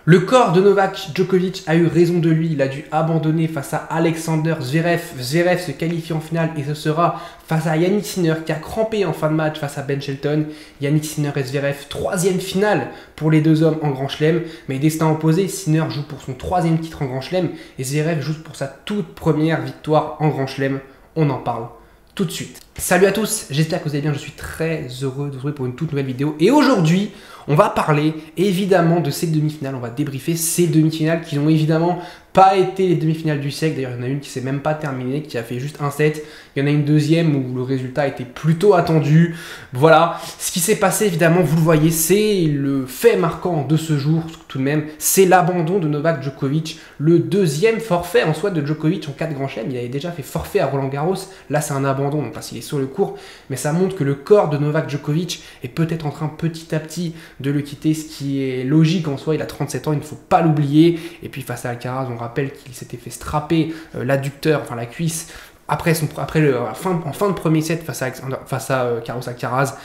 Le corps de Novak Djokovic a eu raison de lui, il a dû abandonner face à Alexander Zverev. Zverev se qualifie en finale et ce sera face à Yannick Sinner qui a crampé en fin de match face à Ben Shelton. Yannick Sinner et Zverev, troisième finale pour les deux hommes en Grand Chelem. Mais destin opposé, Sinner joue pour son troisième titre en Grand Chelem et Zverev joue pour sa toute première victoire en Grand Chelem. On en parle tout de suite. Salut à tous, j'espère que vous allez bien, je suis très heureux de vous retrouver pour une toute nouvelle vidéo. Et aujourd'hui, on va parler évidemment de ces demi-finales, on va débriefer ces demi-finales qui n'ont évidemment pas été les demi-finales du siècle. D'ailleurs, il y en a une qui s'est même pas terminée, qui a fait juste un set. Il y en a une deuxième où le résultat était plutôt attendu. Voilà, ce qui s'est passé évidemment, vous le voyez, c'est le fait marquant de ce jour tout de même. C'est l'abandon de Novak Djokovic, le deuxième forfait en soi de Djokovic en 4 grands chelems. Il avait déjà fait forfait à Roland Garros, là c'est un abandon, donc parce qu'il est sur le court. Mais ça montre que le corps de Novak Djokovic est peut-être en train petit à petit de le quitter, ce qui est logique en soi. Il a 37 ans, il ne faut pas l'oublier. Et puis face à Alcaraz, on rappelle qu'il s'était fait strapper l'adducteur, enfin la cuisse, en fin de premier set face à Carlos Alcaraz.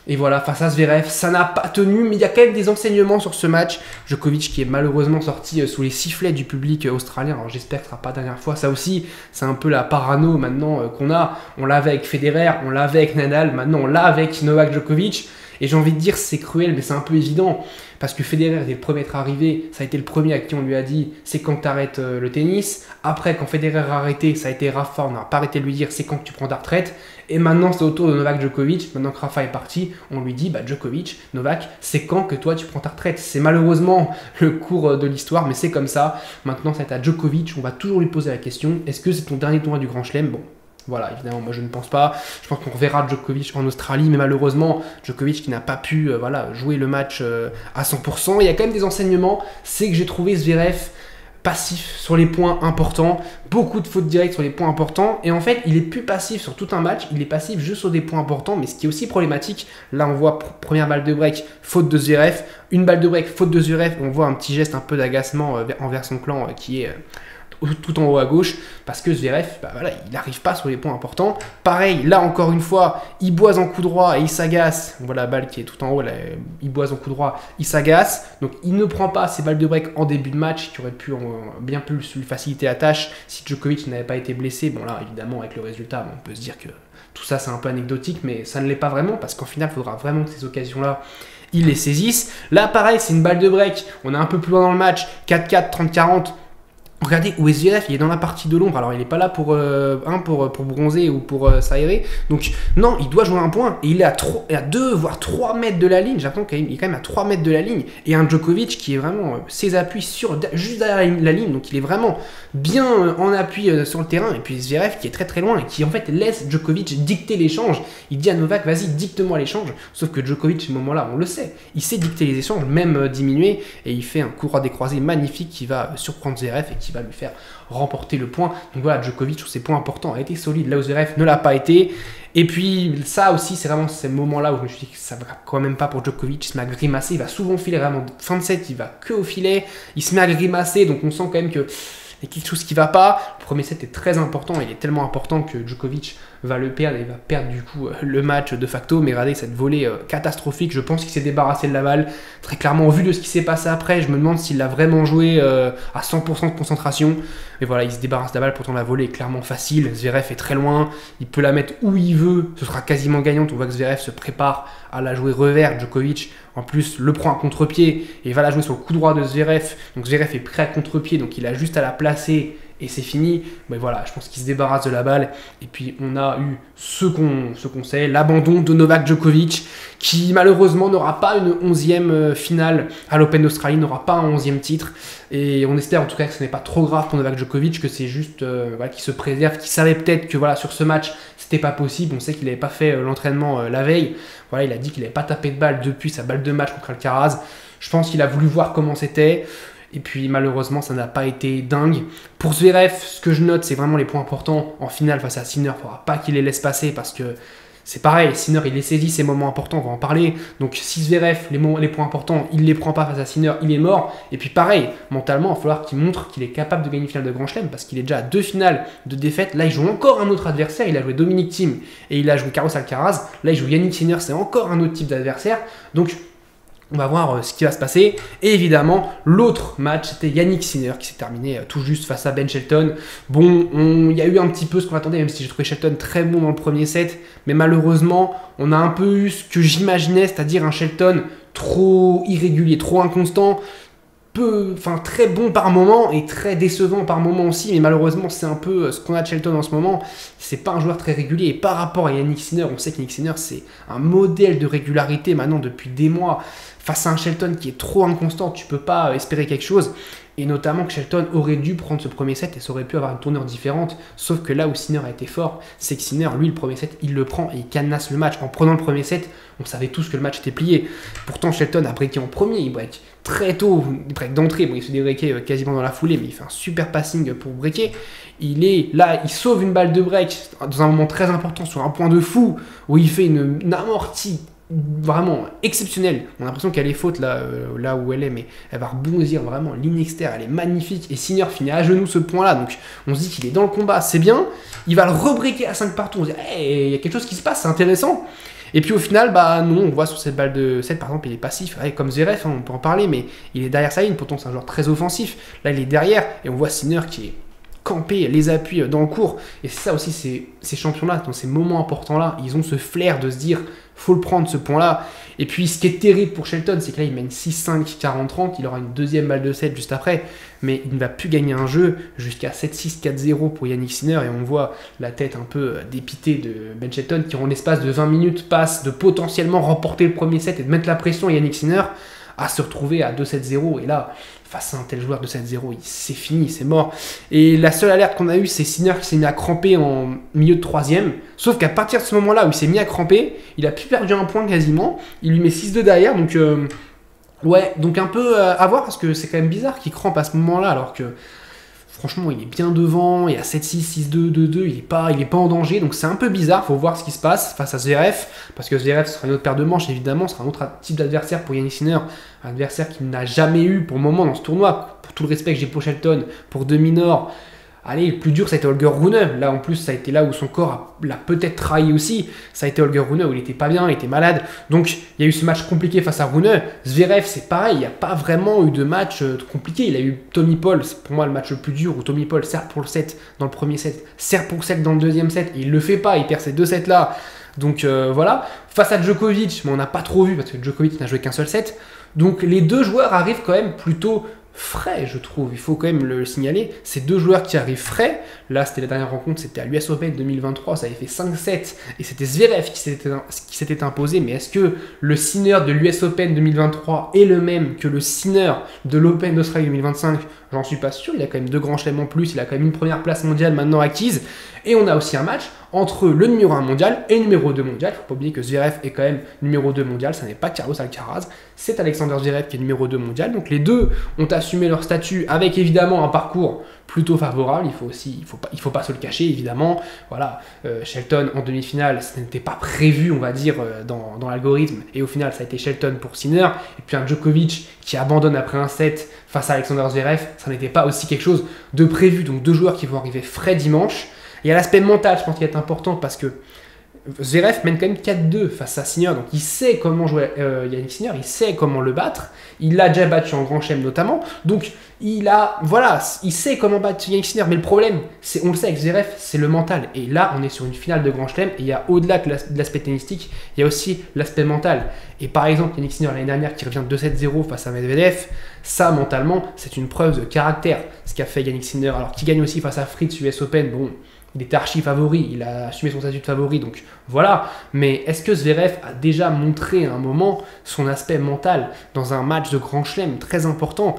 Et voilà, face à Zverev, ça n'a pas tenu, mais il y a quand même des enseignements sur ce match. Djokovic qui est malheureusement sorti sous les sifflets du public australien. Alors j'espère que ce ne sera pas la dernière fois. Ça aussi, c'est un peu la parano maintenant qu'on a. On l'avait avec Federer, on l'avait avec Nadal, maintenant on l'a avec Novak Djokovic. Et j'ai envie de dire c'est cruel, mais c'est un peu évident. Parce que Federer était le premier à être arrivé, ça a été le premier à qui on lui a dit c'est quand tu arrêtes le tennis. Après, quand Federer a arrêté, ça a été Rafa, on n'a pas arrêté de lui dire c'est quand tu prends ta retraite. Et maintenant, c'est au tour de Novak Djokovic. Maintenant que Rafa est parti, on lui dit Djokovic, Novak, c'est quand que toi tu prends ta retraite. C'est malheureusement le cours de l'histoire, mais c'est comme ça. Maintenant, c'est à Djokovic, on va toujours lui poser la question est-ce que c'est ton dernier tournoi du Grand Chelem? Bon. Voilà, évidemment, moi je ne pense pas. Je pense qu'on reverra Djokovic en Australie, mais malheureusement, Djokovic qui n'a pas pu jouer le match à 100%. Il y a quand même des enseignements. C'est que j'ai trouvé Zverev passif sur les points importants, beaucoup de fautes directes sur les points importants, et en fait, il est plus passif sur tout un match, il est passif juste sur des points importants, mais ce qui est aussi problématique, là on voit première balle de break, faute de Zverev, une balle de break, faute de Zverev, on voit un petit geste un peu d'agacement envers son clan qui est tout en haut à gauche, parce que Zverev, il n'arrive pas sur les points importants. Pareil, là encore une fois, il boise en coup droit et il s'agace. On voit la balle qui est tout en haut, là, il boise en coup droit, il s'agace. Donc il ne prend pas ses balles de break en début de match, qui aurait pu bien plus lui faciliter la tâche si Djokovic n'avait pas été blessé. Bon là, évidemment, avec le résultat, on peut se dire que tout ça c'est un peu anecdotique, mais ça ne l'est pas vraiment, parce qu'en final, il faudra vraiment que ces occasions-là, ils les saisissent. Là, pareil, c'est une balle de break. On est un peu plus loin dans le match, 4-4, 30-40. Regardez où est Zverev, il est dans la partie de l'ombre, alors il n'est pas là pour bronzer ou pour s'aérer, donc non, il doit jouer un point, et il est à 2 voire 3 mètres de la ligne, j'attends qu'il est quand même à 3 mètres de la ligne, et un Djokovic qui est vraiment ses appuis juste derrière la ligne, donc il est vraiment bien en appui sur le terrain, et puis Zverev qui est très très loin, et qui en fait laisse Djokovic dicter l'échange, il dit à Novak, vas-y dicte-moi l'échange, sauf que Djokovic, à ce moment-là, on le sait, il sait dicter les échanges, même diminuer, et il fait un coup droit décroisé magnifique qui va surprendre Zverev, et qui va lui faire remporter le point. Donc voilà, Djokovic sur ses points importants a été solide, là où Zverev ne l'a pas été. Et puis ça aussi, c'est vraiment ces moments-là où je me suis dit que ça va quand même pas pour Djokovic. Il se met à grimacer, il va souvent filer vraiment fin de set, il va que au filet, il se met à grimacer, donc on sent quand même que il y a quelque chose qui va pas. Le premier set est très important, il est tellement important que Djokovic va le perdre et va perdre du coup le match de facto. Mais regardez cette volée catastrophique, je pense qu'il s'est débarrassé de la balle. Très clairement, au vu de ce qui s'est passé après, je me demande s'il l'a vraiment joué à 100% de concentration. Mais voilà, il se débarrasse de la balle, pourtant la volée est clairement facile. Zverev est très loin, il peut la mettre où il veut, ce sera quasiment gagnante. On voit que Zverev se prépare à la jouer revers. Djokovic en plus le prend à contre-pied et va la jouer sur le coup droit de Zverev. Donc Zverev est prêt à contre-pied, donc il a juste à la placer et c'est fini. Mais voilà, je pense qu'il se débarrasse de la balle. Et puis on a eu ce qu'on sait, l'abandon de Novak Djokovic, qui malheureusement n'aura pas une 11e finale à l'Open d'Australie, n'aura pas un 11e titre. Et on espère en tout cas que ce n'est pas trop grave pour Novak Djokovic, que c'est juste qu'il se préserve, qu'il savait peut-être que voilà, sur ce match, c'était pas possible. On sait qu'il n'avait pas fait l'entraînement la veille. Voilà, il a dit qu'il n'avait pas tapé de balle depuis sa balle de match contre Alcaraz. Je pense qu'il a voulu voir comment c'était. Et puis malheureusement, ça n'a pas été dingue. Pour Zverev, ce que je note, c'est vraiment les points importants. En finale, face à Sinner, il ne faudra pas qu'il les laisse passer parce que c'est pareil. Sinner, il les saisit, ces moments importants, on va en parler. Donc si Zverev, les points importants, il ne les prend pas face à Sinner, il est mort. Et puis pareil, mentalement, il va falloir qu'il montre qu'il est capable de gagner une finale de Grand Chelem parce qu'il est déjà à 2 finales de défaite. Là, il joue encore un autre adversaire. Il a joué Dominic Thiem et il a joué Carlos Alcaraz. Là, il joue Yannick Sinner, c'est encore un autre type d'adversaire. Donc On va voir ce qui va se passer. Et évidemment, l'autre match, c'était Yannick Sinner qui s'est terminé tout juste face à Ben Shelton. Bon, il y a eu un petit peu ce qu'on attendait, même si j'ai trouvé Shelton très bon dans le premier set. Mais malheureusement, on a un peu eu ce que j'imaginais, c'est-à-dire un Shelton trop irrégulier, trop inconstant. Très bon par moment et très décevant par moment aussi, mais malheureusement c'est un peu ce qu'on a de Shelton en ce moment. C'est pas un joueur très régulier, et par rapport à Yannick Sinner, on sait que Yannick Sinner c'est un modèle de régularité maintenant depuis des mois. Face à un Shelton qui est trop inconstant, tu peux pas espérer quelque chose. Et notamment que Shelton aurait dû prendre ce premier set et ça aurait pu avoir une tournure différente. Sauf que là où Sinner a été fort, c'est que Sinner, lui, le premier set, il le prend et il cadenasse le match. En prenant le premier set, on savait tous que le match était plié. Pourtant, Shelton a breaké en premier, il break très tôt, il break d'entrée. Bon, il se débreaké quasiment dans la foulée, mais il fait un super passing pour breaker. Il est là, il sauve une balle de break dans un moment très important sur un point de fou où il fait une amortie vraiment exceptionnelle. On a l'impression qu'elle est faute là où elle est, mais elle va rebondir vraiment. Ligne externe, elle est magnifique. Et Sinner finit à genoux ce point-là. Donc on se dit qu'il est dans le combat, c'est bien. Il va le rebreaker à 5 partout. On se dit, hey, il y a quelque chose qui se passe, c'est intéressant. Et puis au final, bah non, on voit sur cette balle de 7 par exemple, il est passif, comme Zverev, hein, on peut en parler, mais il est derrière sa ligne. Pourtant, c'est un joueur très offensif. Là, il est derrière et on voit Sinner qui est campé, les appuis dans le court. Et c'est ça aussi, ces champions-là, dans ces moments importants-là, ils ont ce flair de se dire faut le prendre ce point-là. Et puis ce qui est terrible pour Shelton, c'est que là il mène 6-5, 40-30, il aura une deuxième balle de 7 juste après, mais il ne va plus gagner un jeu jusqu'à 7-6, 4-0 pour Yannick Sinner, et on voit la tête un peu dépitée de Ben Shelton qui en l'espace de 20 minutes passe de potentiellement remporter le premier set et de mettre la pression à Yannick Sinner à se retrouver à 2-7-0, et là face à un tel joueur de 7-0, c'est fini, c'est mort. Et la seule alerte qu'on a eue, c'est Sinner qui s'est mis à cramper en milieu de troisième. Sauf qu'à partir de ce moment-là où il s'est mis à cramper, il a plus perdu un point quasiment. Il lui met 6-2 derrière, donc ouais, donc un peu à voir, parce que c'est quand même bizarre qu'il crampe à ce moment-là, alors que franchement, il est bien devant, il y a 7-6, 6-2, 2-2, il est pas en danger, donc c'est un peu bizarre, faut voir ce qui se passe face à Zverev, parce que Zverev sera une autre paire de manches, évidemment, sera un autre type d'adversaire pour Yannick Sinner, un adversaire qu'il n'a jamais eu pour le moment dans ce tournoi, pour tout le respect que j'ai pour Shelton, pour Deminor. Allez, le plus dur, ça a été Holger Rune. Là, en plus, ça a été là où son corps l'a peut-être trahi aussi. Ça a été Holger Rune où il était pas bien, il était malade. Donc, il y a eu ce match compliqué face à Rune. Zverev, c'est pareil, il n'y a pas vraiment eu de match compliqué. Il a eu Tommy Paul, c'est pour moi le match le plus dur, où Tommy Paul sert pour le set dans le premier set, sert pour le set dans le deuxième set, et il le fait pas, il perd ces deux sets-là. Donc voilà. Face à Djokovic, mais on n'a pas trop vu, parce que Djokovic n'a joué qu'un seul set. Donc, les deux joueurs arrivent quand même plutôt frais, je trouve, il faut quand même le signaler. Ces deux joueurs qui arrivent frais, là c'était la dernière rencontre, c'était à l'US Open 2023, ça avait fait 5-7 et c'était Zverev qui s'était imposé. Mais est-ce que le Sinner de l'US Open 2023 est le même que le Sinner de l'Open d'Australie 2025? J'en suis pas sûr, il a quand même 2 grands chelems en plus, il a quand même une première place mondiale maintenant acquise. Et on a aussi un match entre le numéro 1 mondial et le numéro 2 mondial. Il ne faut pas oublier que Zverev est quand même numéro 2 mondial, ça n'est pas Carlos Alcaraz, c'est Alexander Zverev qui est numéro 2 mondial. Donc les deux ont assumé leur statut avec évidemment un parcours plutôt favorable, il faut pas se le cacher évidemment. Voilà, Shelton en demi-finale, ça n'était pas prévu, on va dire, dans l'algorithme, et au final ça a été Shelton pour Sinner, et puis un Djokovic qui abandonne après un set face à Alexander Zverev, ça n'était pas aussi quelque chose de prévu. Donc deux joueurs qui vont arriver frais dimanche. Il y a l'aspect mental, je pense qu'il est important, parce que Zverev mène quand même 4-2 face à Sinner, donc il sait comment jouer Yannick Sinner, il sait comment le battre, il l'a déjà battu en Grand Chelem notamment, donc il sait comment battre Yannick Sinner, mais le problème, c'est, on le sait avec Zverev, c'est le mental, et là on est sur une finale de Grand Chelem, et il y a au-delà de l'aspect tennistique, il y a aussi l'aspect mental, et par exemple Yannick Sinner l'année dernière qui revient 2-7-0 face à Medvedev, ça mentalement c'est une preuve de caractère, ce qu'a fait Yannick Sinner, alors qui gagne aussi face à Fritz US Open, bon, il était archi favori, il a assumé son statut de favori, donc voilà. Mais est-ce que Zverev a déjà montré à un moment son aspect mental dans un match de Grand Chelem très important?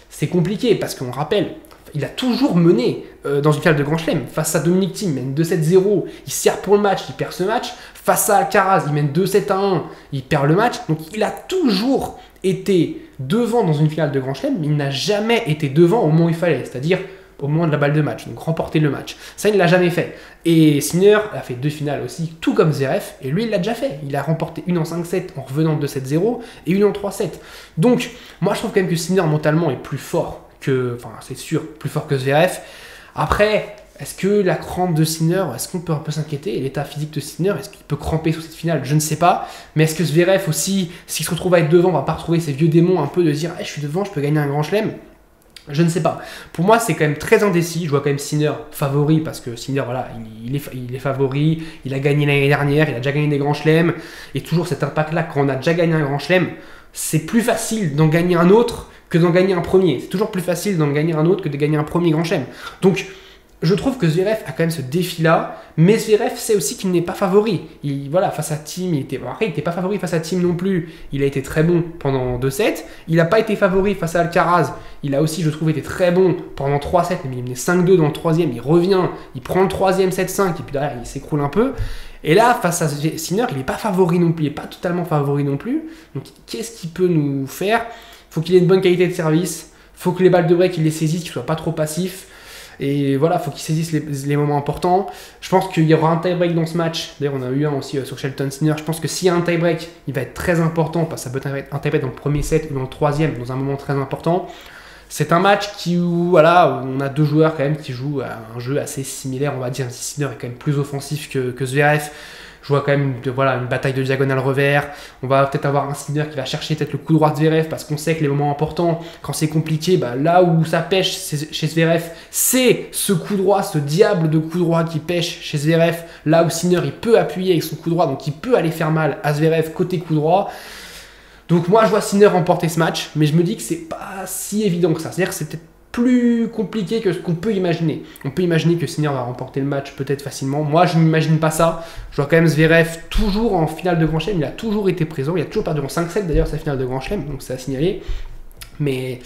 C'est compliqué parce qu'on rappelle, il a toujours mené dans une finale de Grand Chelem. Face à Dominic Thiem, il mène 2-7-0, il sert pour le match, il perd ce match. Face à Alcaraz, il mène 2-7-1, il perd le match. Donc il a toujours été devant dans une finale de Grand Chelem, mais il n'a jamais été devant au moment où il fallait, c'est-à-dire au moment de la balle de match, donc remporter le match. Ça, il ne l'a jamais fait. Et Sinner a fait 2 finales aussi, tout comme Zverev, et lui, il l'a déjà fait. Il a remporté une en 5-7 en revenant de 7-0 et une en 3-7. Donc, moi, je trouve quand même que Sinner, mentalement, est plus fort que, enfin, c'est sûr, plus fort que Zverev. Après, Est-ce que la crampe de Sinner, est-ce qu'on peut un peu s'inquiéter? Et l'état physique de Sinner, est-ce qu'il peut cramper sur cette finale? Je ne sais pas. Mais est-ce que Zverev aussi, s'il se retrouve à être devant, va pas retrouver ses vieux démons un peu de dire je suis devant, je peux gagner un grand chelem? Je ne sais pas. Pour moi, c'est quand même très indécis. Je vois quand même Sinner favori parce que Sinner, voilà, il est favori. Il a gagné l'année dernière, il a déjà gagné des grands chelems. Et toujours cet impact-là, quand on a déjà gagné un grand chelem, c'est plus facile d'en gagner un autre que d'en gagner un premier. C'est toujours plus facile d'en gagner un autre que de gagner un premier grand chelem. Donc, je trouve que Zverev a quand même ce défi-là, mais Zverev sait aussi qu'il n'est pas favori. Voilà, face à Thiem, il n'était pas favori face à Thiem non plus. Il a été très bon pendant 2 sets. Il n'a pas été favori face à Alcaraz. Il a aussi, je trouve, été très bon pendant 3 sets, mais il menait 5-2 dans le troisième. Il revient, il prend le troisième 7-5, et puis derrière, il s'écroule un peu. Et là, face à Sinner, il n'est pas favori non plus. Il n'est pas totalement favori non plus. Donc, qu'est-ce qu'il peut nous faire? Il faut qu'il ait une bonne qualité de service. Il faut que les balles de break, il les saisisse, qu'il ne soit pas trop passif. Et voilà, il faut qu'il saisisse les moments importants. Je pense qu'il y aura un tie-break dans ce match. D'ailleurs, on a eu un aussi sur Shelton-Sinner. Je pense que s'il y a un tie-break, il va être très important parce que ça peut être un tie-break dans le premier set ou dans le troisième, dans un moment très important. C'est un match où on a 2 joueurs quand même qui jouent à un jeu assez similaire, on va dire. Sinner est quand même plus offensif que Zverev. Je vois quand même une bataille de diagonale revers. On va peut-être avoir un Sinner qui va chercher peut-être le coup droit de Zverev parce qu'on sait que les moments importants, quand c'est compliqué, là où ça pêche chez Zverev, c'est ce coup droit, ce diable de coup droit qui pêche chez Zverev. Là où Sinner, il peut appuyer avec son coup droit, donc il peut aller faire mal à Zverev côté coup droit. Donc moi, je vois Sinner remporter ce match, mais je me dis que c'est pas si évident que ça. C'est-à-dire que c'est peut-être plus compliqué que ce qu'on peut imaginer. On peut imaginer que Sinner va remporter le match peut-être facilement. Moi, je n'imagine pas ça. Je vois quand même Zverev toujours en finale de Grand Chelem. Il a toujours été présent. Il a toujours perdu en 5-7 d'ailleurs sa finale de Grand Chelem, donc c'est à signaler. Mais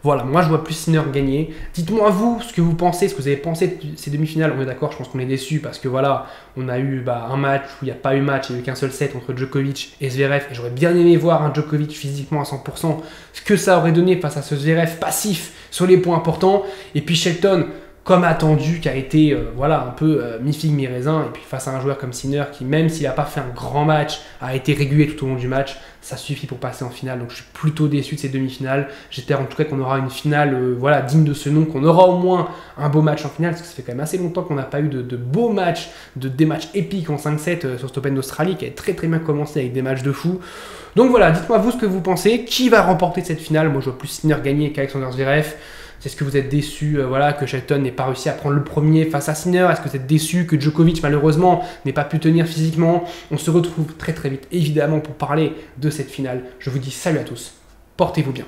voilà, moi je vois plus Sinner gagner. Dites-moi vous ce que vous pensez, ce que vous avez pensé de ces demi-finales. On est d'accord, je pense qu'on est déçus parce que voilà, on a eu un match où il n'y a pas eu match, il n'y a eu qu'un seul set entre Djokovic et Zverev. Et j'aurais bien aimé voir un Djokovic physiquement à 100%, ce que ça aurait donné face à ce Zverev passif sur les points importants. Et puis Shelton, comme attendu, qui a été un peu mi-figue, mi-raisin. Et puis face à un joueur comme Sinner, qui même s'il n'a pas fait un grand match, a été régulier tout au long du match, ça suffit pour passer en finale. Donc je suis plutôt déçu de ces demi-finales. J'espère en tout cas qu'on aura une finale digne de ce nom, qu'on aura au moins un beau match en finale, parce que ça fait quand même assez longtemps qu'on n'a pas eu de beaux matchs, des matchs épiques en 5-7 sur cet Open d'Australie, qui a très très bien commencé avec des matchs de fou. Donc voilà, dites-moi vous ce que vous pensez. Qui va remporter cette finale? Moi je vois plus Sinner gagner qu'Alexander Zverev. Est-ce que vous êtes déçu que Shelton n'ait pas réussi à prendre le premier face à Sinner? Est-ce que vous êtes déçu que Djokovic, malheureusement, n'ait pas pu tenir physiquement? On se retrouve très très vite, évidemment, pour parler de cette finale. Je vous dis salut à tous. Portez-vous bien.